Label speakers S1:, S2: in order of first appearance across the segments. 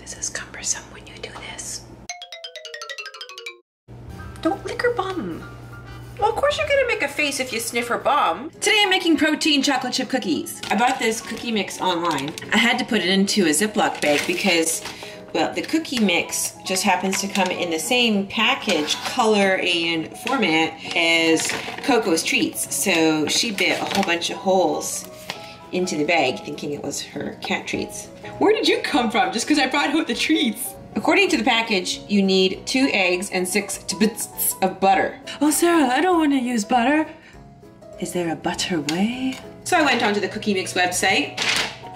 S1: This is cumbersome when you do this. Don't lick her bum. Well, of course you're gonna make a face if you sniff her bum. Today I'm making protein chocolate chip cookies. I bought this cookie mix online. I had to put it into a Ziploc bag because, well, the cookie mix just happens to come in the same package, color, and format as Coco's treats. So she bit a whole bunch of holes into the bag thinking it was her cat treats. Where did you come from? Just because I brought out the treats. According to the package, you need 2 eggs and 6 bits of butter. Oh, Sarah, I don't want to use butter. Is there a butter way? So I went onto the Cookie Mix website.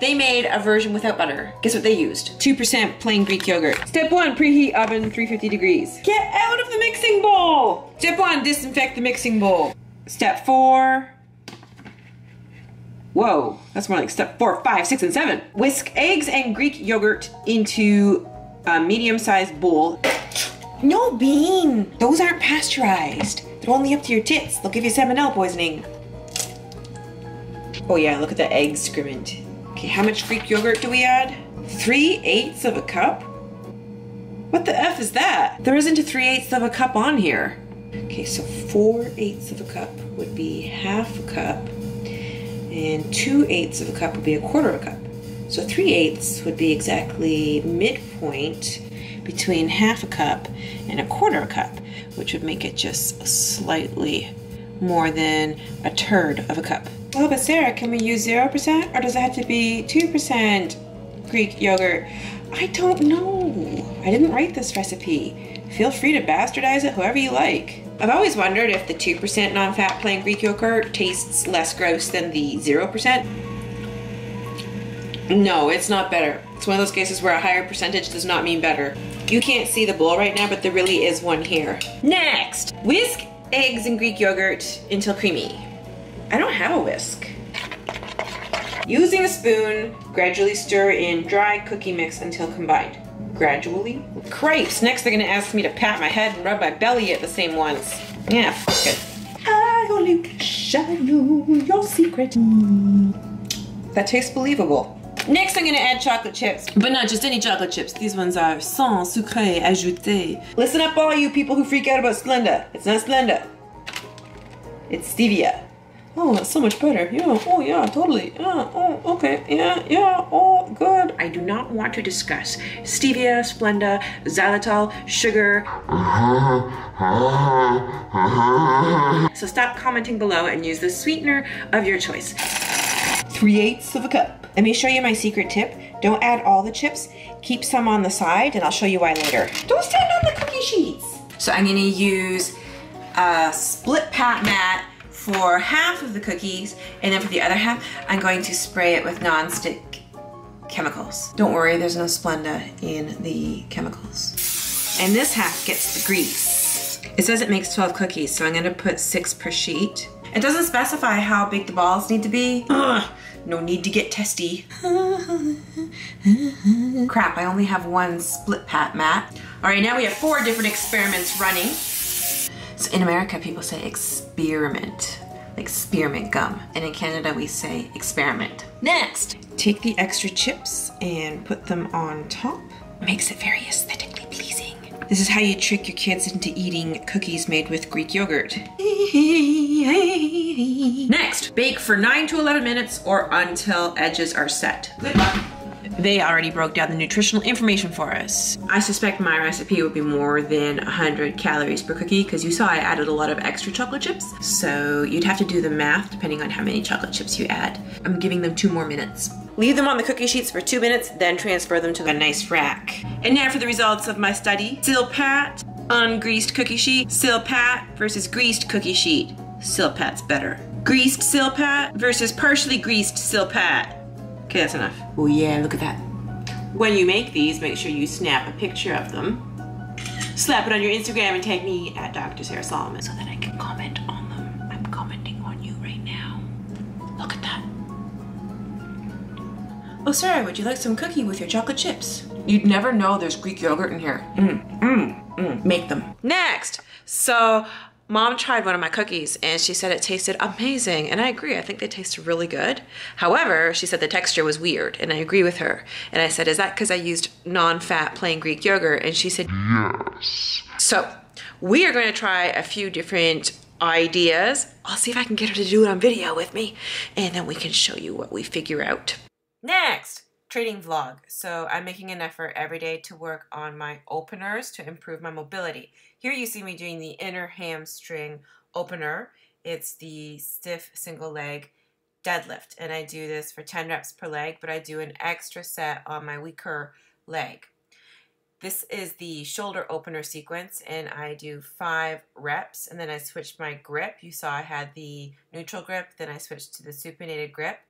S1: They made a version without butter. Guess what they used? 2% plain Greek yogurt. Step 1, preheat oven 350 degrees. Get out of the mixing bowl. Step 1, disinfect the mixing bowl. Step 4. Whoa, that's more like step 4, 5, 6, and 7. Whisk eggs and Greek yogurt into a medium-sized bowl. No, Bean. Those aren't pasteurized. They're only up to your tits. They'll give you salmonella poisoning. Oh yeah, look at the egg scrimmed. Okay, how much Greek yogurt do we add? 3/8 of a cup? What the F is that? There isn't a 3/8 of a cup on here. Okay, so 4/8 of a cup would be half a cup, and 2/8 of a cup would be a quarter of a cup. So 3/8 would be exactly midpoint between half a cup and a quarter of a cup, which would make it just slightly more than a third of a cup. Oh, but Sarah, can we use 0% or does it have to be 2% Greek yogurt? I don't know. I didn't write this recipe. Feel free to bastardize it however you like. I've always wondered if the 2% non-fat plain Greek yogurt tastes less gross than the 0%. No, it's not better. It's one of those cases where a higher percentage does not mean better. You can't see the bowl right now, but there really is one here. Next, whisk eggs and Greek yogurt until creamy. I don't have a whisk. Using a spoon, gradually stir in dry cookie mix until combined. Gradually? Cripes, next they're gonna ask me to pat my head and rub my belly at the same once. Yeah, fuck it. I only wish I knew your secret. That tastes believable. Next I'm gonna add chocolate chips, but not just any chocolate chips. These ones are sans sucre ajouté. Listen up all you people who freak out about Splenda. It's not Splenda. It's stevia. Oh, that's so much better. Yeah, oh yeah, totally. Yeah, oh, okay, yeah, oh, good. I do not want to discuss stevia, Splenda, xylitol, sugar. So stop commenting below and use the sweetener of your choice. 3/8 of a cup. Let me show you my secret tip. Don't add all the chips. Keep some on the side and I'll show you why later. Don't stand on the cookie sheets. So I'm gonna use a split pat mat for half of the cookies, and then for the other half, I'm going to spray it with non-stick chemicals. Don't worry, there's no Splenda in the chemicals. And this half gets the grease. It says it makes 12 cookies, so I'm gonna put 6 per sheet. It doesn't specify how big the balls need to be. Ugh, no need to get testy. Crap, I only have 1 split pat mat. All right, now we have 4 different experiments running. So in America, people say experiment, like spearmint gum. And in Canada, we say experiment. Next, take the extra chips and put them on top. Makes it very aesthetically pleasing. This is how you trick your kids into eating cookies made with Greek yogurt. Next, bake for 9 to 11 minutes or until edges are set. Good luck. They already broke down the nutritional information for us. I suspect my recipe would be more than 100 calories per cookie because you saw I added a lot of extra chocolate chips. So you'd have to do the math depending on how many chocolate chips you add. I'm giving them 2 more minutes. Leave them on the cookie sheets for 2 minutes, then transfer them to a nice rack. And now for the results of my study. Silpat, ungreased cookie sheet. Silpat versus greased cookie sheet. Silpat's better. Greased Silpat versus partially greased Silpat. Okay, that's enough. Oh yeah, look at that. When you make these, make sure you snap a picture of them. Slap it on your Instagram and tag me at Dr. Sarah Solomon so that I can comment on them. I'm commenting on you right now. Look at that. Oh, Sarah, would you like some cookie with your chocolate chips? You'd never know there's Greek yogurt in here. Make them. Next, so Mom tried one of my cookies and she said it tasted amazing, and I agree. I think they taste really good. However, she said the texture was weird, and I agree with her. And I said, is that because I used non-fat plain Greek yogurt? And she said, yes. So we are going to try a few different ideas. I'll see if I can get her to do it on video with me, and then we can show you what we figure out. Next, training vlog. So I'm making an effort every day to work on my openers to improve my mobility. Here you see me doing the inner hamstring opener. It's the stiff single leg deadlift, and I do this for 10 reps per leg, but I do an extra set on my weaker leg. This is the shoulder opener sequence, and I do 5 reps, and then I switch my grip. You saw I had the neutral grip, then I switched to the supinated grip.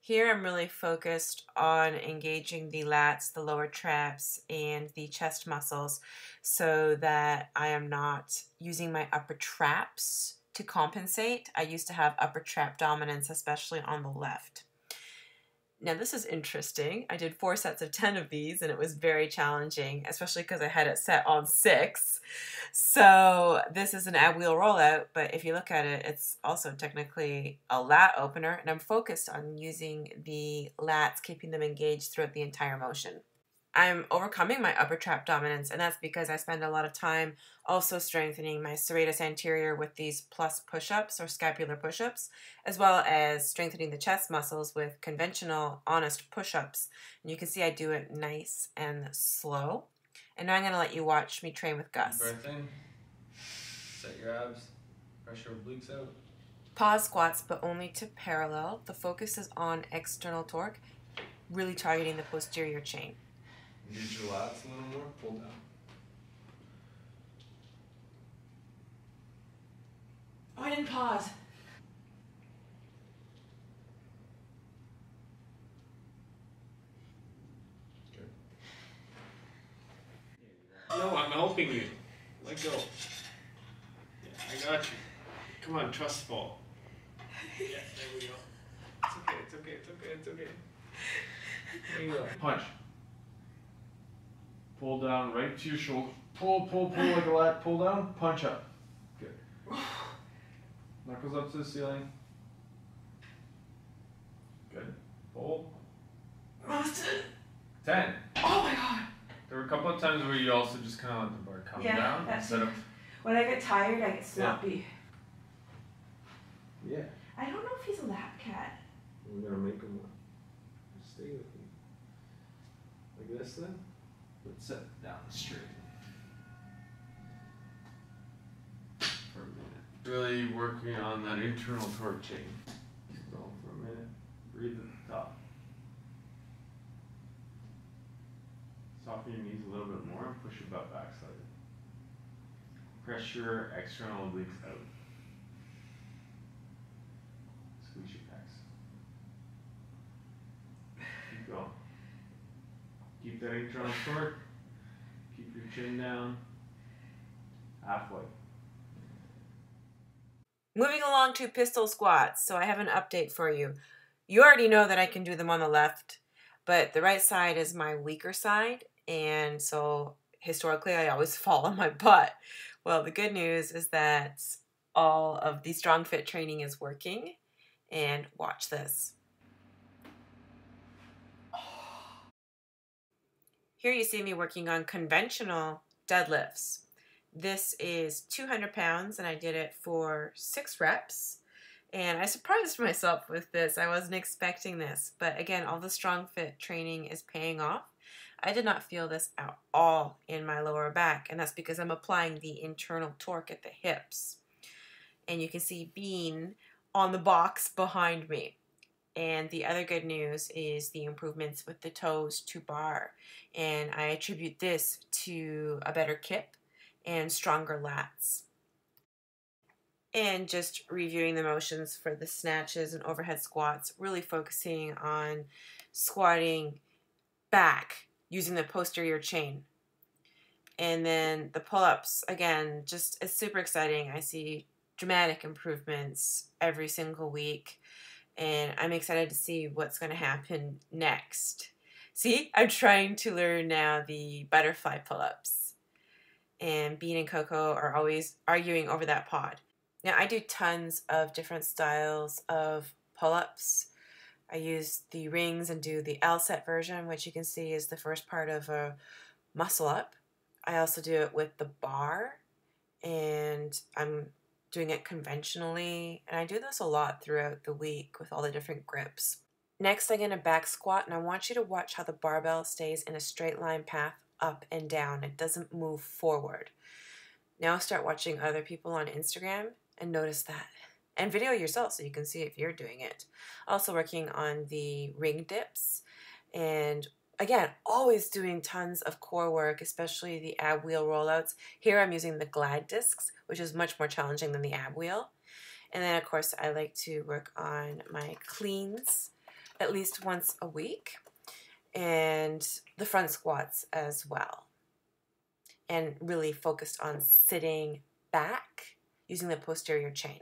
S1: Here I'm really focused on engaging the lats, the lower traps, and the chest muscles so that I am not using my upper traps to compensate. I used to have upper trap dominance, especially on the left. Now this is interesting. I did 4 sets of 10 of these, and it was very challenging, especially because I had it set on 6. So this is an ab wheel rollout, but if you look at it, it's also technically a lat opener, and I'm focused on using the lats, keeping them engaged throughout the entire motion. I'm overcoming my upper trap dominance, and that's because I spend a lot of time also strengthening my serratus anterior with these plus push-ups or scapular push-ups, as well as strengthening the chest muscles with conventional honest push-ups. And you can see I do it nice and slow. And now I'm going to let you watch me train with Gus.
S2: Breath in, set your abs, press your obliques out.
S1: Pause squats, but only to parallel. The focus is on external torque, really targeting the posterior chain.
S2: Use your lats a little more, pull down.
S1: Oh, I didn't pause.
S2: Good. No, I'm helping you. Let go. Yeah, I got you. Come on, trust fall. Yeah, there we go. It's okay, it's okay, it's okay, it's okay. There you go. Punch. Pull down right to your shoulder. Pull like a lat. Pull down, punch up. Good. Knuckles up to the ceiling. Good. Pull. 10.
S1: Oh my god.
S2: There were a couple of times where you also just kind of let the bar come down instead of.
S1: When I get tired, I get sloppy.
S2: Yeah.
S1: I don't know if he's a lap cat.
S2: We're gonna make him one. Just stay with me. Like this then. Let's set it down straight. For a minute. Really working on that internal torque chain. Keep going for a minute. Breathe at the top. Soften your knees a little bit more and push your butt back slightly. Press your external obliques out. Squeeze your pecs. Keep going. Keep that internal torque. Keep your chin down. Halfway.
S1: Moving along to pistol squats. So I have an update for you. You already know that I can do them on the left, but the right side is my weaker side. And so historically, I always fall on my butt. Well, the good news is that all of the strong fit training is working. And watch this. Here you see me working on conventional deadlifts. This is 200 pounds, and I did it for 6 reps. And I surprised myself with this. I wasn't expecting this. But again, all the strong fit training is paying off. I did not feel this at all in my lower back, and that's because I'm applying the internal torque at the hips. And you can see Bean on the box behind me. And the other good news is the improvements with the toes to bar. And I attribute this to a better kip and stronger lats. And just reviewing the motions for the snatches and overhead squats, really focusing on squatting back using the posterior chain. And then the pull-ups, again, just it's super exciting. I see dramatic improvements every single week. And I'm excited to see what's going to happen next. See, I'm trying to learn now the butterfly pull-ups. and Bean and Coco are always arguing over that pod. Now I do tons of different styles of pull-ups. I use the rings and do the L set version, which you can see is the first part of a muscle up. I also do it with the bar, and I'm doing it conventionally, and I do this a lot throughout the week with all the different grips. Next, I'm going to back squat, and I want you to watch how the barbell stays in a straight line path up and down. It doesn't move forward. Now start watching other people on Instagram and notice that. And video yourself so you can see if you're doing it. Also working on the ring dips, and again, always doing tons of core work, especially the ab wheel rollouts. Here I'm using the glide discs, which is much more challenging than the ab wheel. And then of course I like to work on my cleans at least once a week, and the front squats as well. And really focused on sitting back using the posterior chain.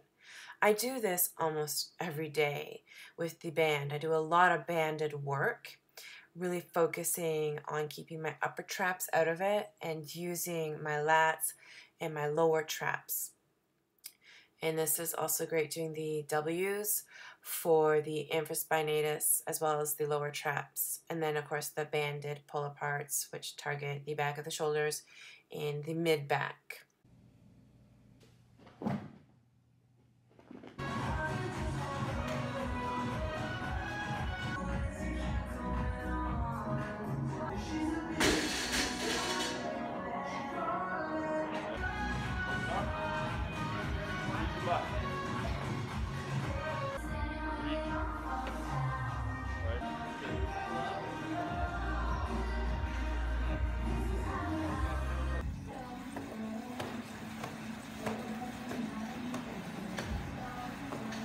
S1: I do this almost every day with the band. I do a lot of banded work, really focusing on keeping my upper traps out of it and using my lats and my lower traps. And this is also great doing the W's for the infraspinatus as well as the lower traps. And then of course the banded pull aparts, which target the back of the shoulders and the mid back.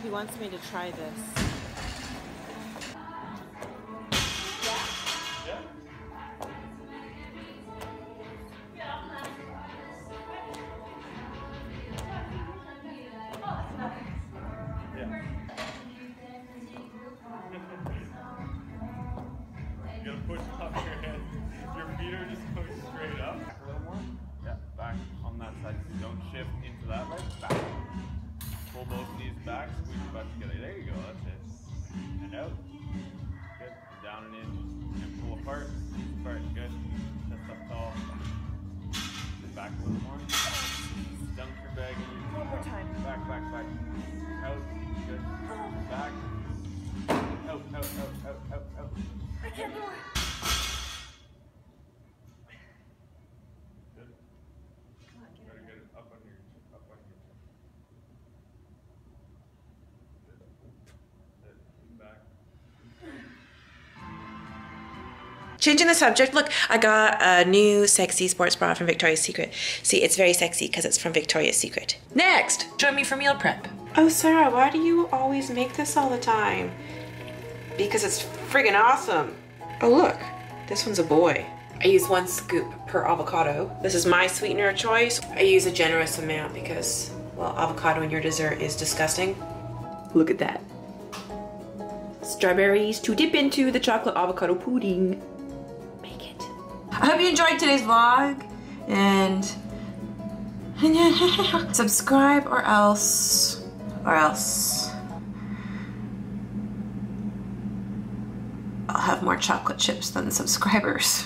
S1: He wants me to try this.
S2: Yeah. You gotta push up your head. Your feet are just going straight up. Back a little more. Yeah, back on that side. Don't shift into that leg. Back. Pull both knees back, squeeze your butt together. There you go, that's it. And out. Good. Down an inch. And pull apart. Apart. Good. Chest up tall. Back a little more. Dunk your bag in your
S1: One more time.
S2: Back, back, back. Out. Good. Back. Out, out, out, out, out, out.
S1: I can't do it.
S2: Good. Very good. Up on your chin. Up on your chin. Good. Good. Back.
S1: Changing the subject, look, I got a new sexy sports bra from Victoria's Secret. See, it's very sexy because it's from Victoria's Secret. Next, join me for meal prep. Oh, Sarah, why do you always make this all the time? Because it's friggin' awesome. Oh, look, this one's a boy. I use 1 scoop per avocado. This is my sweetener of choice. I use a generous amount because, well, avocado in your dessert is disgusting. Look at that. Strawberries to dip into the chocolate avocado pudding. Make it. I hope you enjoyed today's vlog, and subscribe or else I'll have more chocolate chips than subscribers.